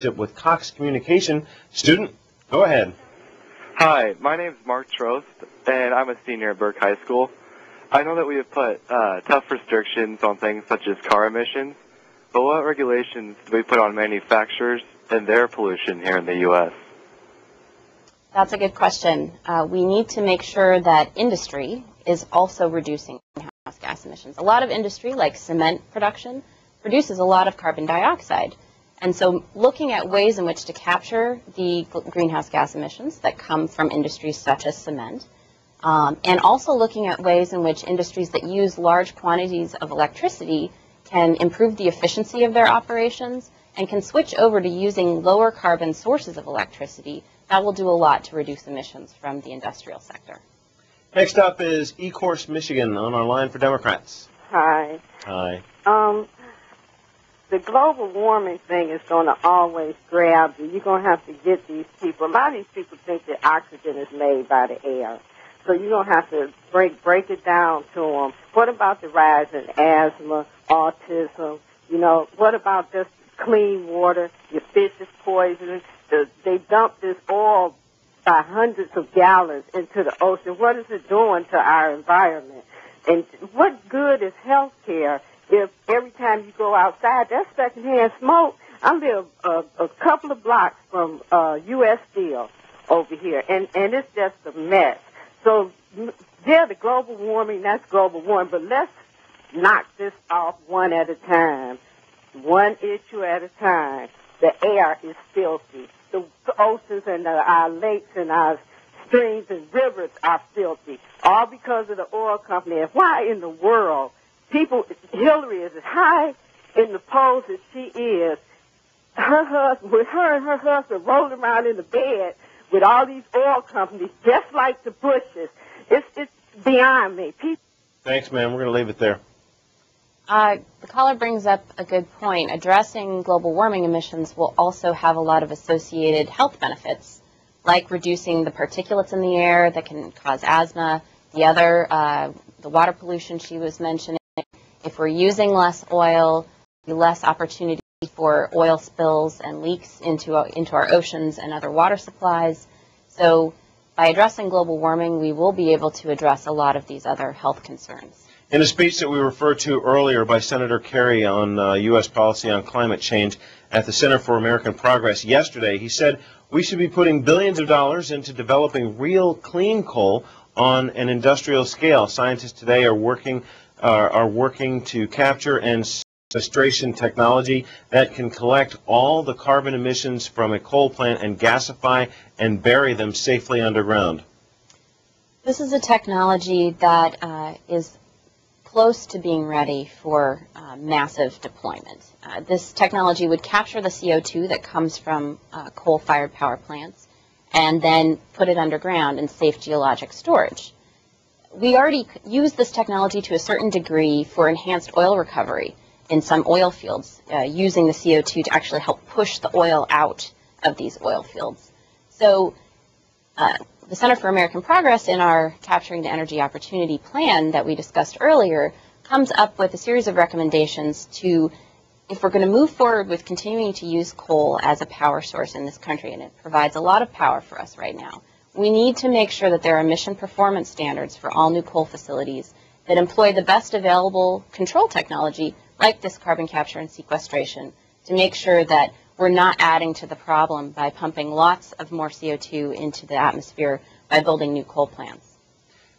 with Cox Communication. Student, go ahead. Hi, my name is Mark Trost, and I'm a senior at Burke High School. I know that we have put tough restrictions on things such as car emissions, but what regulations do we put on manufacturers and their pollution here in the U.S.? That's a good question. We need to make sure that industry is also reducing greenhouse gas emissions. A lot of industry, like cement production, produces a lot of carbon dioxide. And so looking at ways in which to capture the greenhouse gas emissions that come from industries such as cement, and also looking at ways in which industries that use large quantities of electricity can improve the efficiency of their operations and can switch over to using lower carbon sources of electricity, that will do a lot to reduce emissions from the industrial sector. Next up is Ecorse, Michigan, on our line for Democrats. Hi. Hi. The global warming thing is going to always grab you. You're going to have to get these people. A lot of these people think that oxygen is made by the air. So you're going to have to break it down to them. What about the rise in asthma, autism? You know, what about just clean water? Your fish is poisoned. They dump this oil by hundreds of gallons into the ocean. What is it doing to our environment? And what good is health care if every time you go outside, that's secondhand smoke? I live a couple of blocks from U.S. Steel over here, and it's just a mess. So, yeah, the global warming, that's global warming, but let's knock this off one at a time, one issue at a time. The air is filthy. The oceans and our lakes and our streams and rivers are filthy, all because of the oil company. And why in the world Hillary is as high in the polls as she is, with her and her husband rolling around in the bed with all these oil companies, just like the Bushes. It's beyond me. Thanks, ma'am. We're going to leave it there. The caller brings up a good point. Addressing global warming emissions will also have a lot of associated health benefits, like reducing the particulates in the air that can cause asthma, the water pollution she was mentioning. If we're using less oil, less opportunity for oil spills and leaks into our oceans and other water supplies. So by addressing global warming, we will be able to address a lot of these other health concerns. In a speech that we referred to earlier by Senator Kerry on U.S. policy on climate change at the Center for American Progress yesterday, he said we should be putting billions of dollars into developing real clean coal on an industrial scale. Scientists today are working to capture and sequestration technology that can collect all the carbon emissions from a coal plant and gasify and bury them safely underground. This is a technology that is close to being ready for massive deployment. This technology would capture the CO2 that comes from coal-fired power plants and then put it underground in safe geologic storage. We already use this technology to a certain degree for enhanced oil recovery in some oil fields, using the CO2 to actually help push the oil out of these oil fields. So the Center for American Progress, in our Capturing the Energy Opportunity plan that we discussed earlier, comes up with a series of recommendations to, if we're going to move forward with continuing to use coal as a power source in this country, and it provides a lot of power for us right now, we need to make sure that there are emission performance standards for all new coal facilities that employ the best available control technology, like this carbon capture and sequestration, to make sure that we're not adding to the problem by pumping lots of more CO2 into the atmosphere by building new coal plants.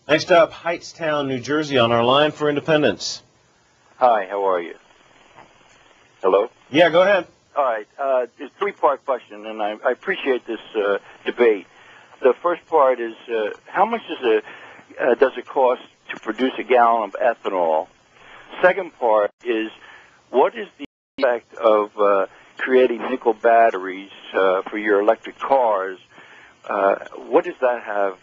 Next up, Hightstown, New Jersey, on our line for Independence. Hi, how are you? Hello? Yeah, go ahead. All right, it's a three-part question, and I appreciate this debate. The first part is, how much does it cost to produce a gallon of ethanol? Second part is, what is the effect of creating nickel batteries for your electric cars? What does that have?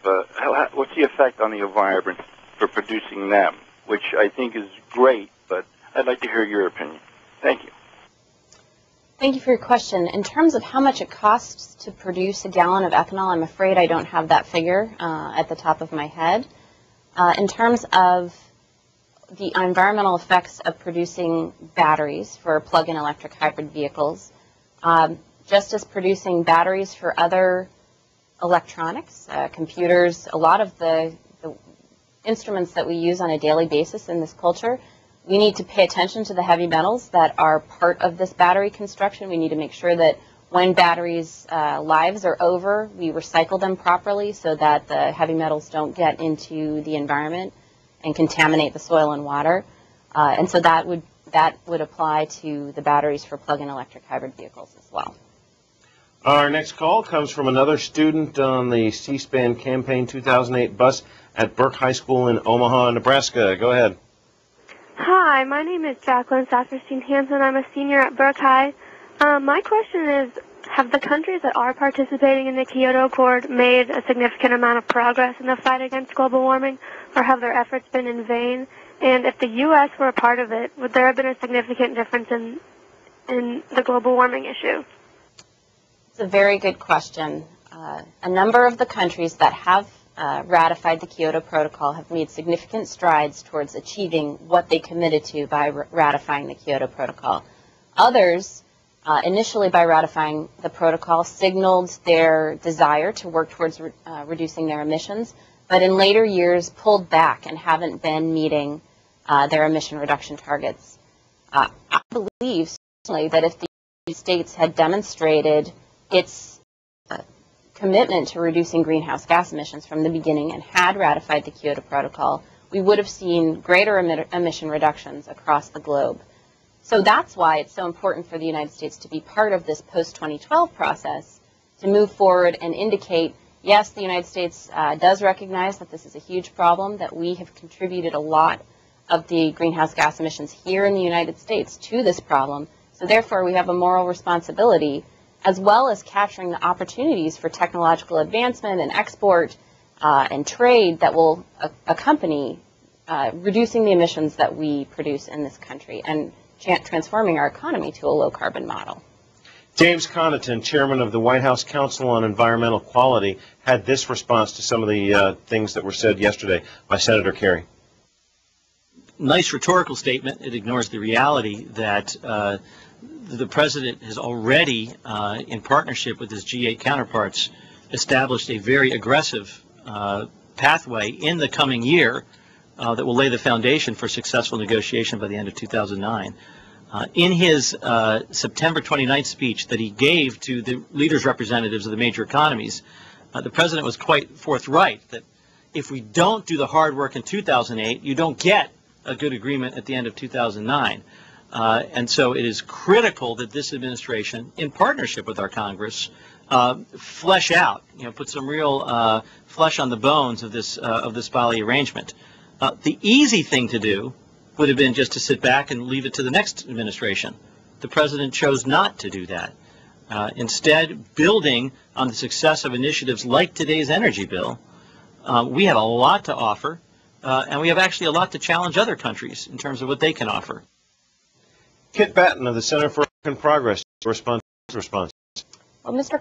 What's the effect on the environment for producing them? Which I think is great, but I'd like to hear your opinion. Thank you. Thank you for your question. In terms of how much it costs to produce a gallon of ethanol, I'm afraid I don't have that figure at the top of my head. In terms of the environmental effects of producing batteries for plug-in electric hybrid vehicles, just as producing batteries for other electronics, computers, a lot of the instruments that we use on a daily basis in this culture. We need to pay attention to the heavy metals that are part of this battery construction. We need to make sure that when batteries' lives are over, we recycle them properly so that the heavy metals don't get into the environment and contaminate the soil and water. And so that would apply to the batteries for plug-in electric hybrid vehicles as well. Our next call comes from another student on the CSPAN Campaign 2008 bus at Burke High School in Omaha, Nebraska. Go ahead. Hi, my name is Jacqueline Saperstein-Hansen. I'm a senior at Burke High. My question is, have the countries that are participating in the Kyoto Accord made a significant amount of progress in the fight against global warming, or have their efforts been in vain? And if the U.S. were a part of it, would there have been a significant difference in the global warming issue? It's a very good question. A number of the countries that have ratified the Kyoto Protocol have made significant strides towards achieving what they committed to by ratifying the Kyoto Protocol. Others, initially by ratifying the protocol, signaled their desire to work towards reducing their emissions, but in later years pulled back and haven't been meeting their emission reduction targets. I believe certainly that if the United States had demonstrated its commitment to reducing greenhouse gas emissions from the beginning and had ratified the Kyoto Protocol, we would have seen greater emission reductions across the globe. So that's why it's so important for the United States to be part of this post-2012 process, to move forward and indicate, yes, the United States does recognize that this is a huge problem, that we have contributed a lot of the greenhouse gas emissions here in the United States to this problem. So therefore, we have a moral responsibility, as well as capturing the opportunities for technological advancement and export and trade that will accompany reducing the emissions that we produce in this country and transforming our economy to a low-carbon model. James Connaughton, chairman of the White House Council on Environmental Quality, had this response to some of the things that were said yesterday by Senator Kerry. Nice rhetorical statement. It ignores the reality that the president has already, in partnership with his G8 counterparts, established a very aggressive pathway in the coming year that will lay the foundation for successful negotiation by the end of 2009. In his September 29th speech that he gave to the leaders representatives of the major economies, the president was quite forthright that if we don't do the hard work in 2008, you don't get a good agreement at the end of 2009. And so it is critical that this administration, in partnership with our Congress, flesh out, put some real flesh on the bones of this Bali arrangement. The easy thing to do would have been just to sit back and leave it to the next administration. The president chose not to do that. Instead, building on the success of initiatives like today's energy bill, we have a lot to offer, and we have actually a lot to challenge other countries in terms of what they can offer. Kit Batten of the Center for American Progress, response. Well, Mr.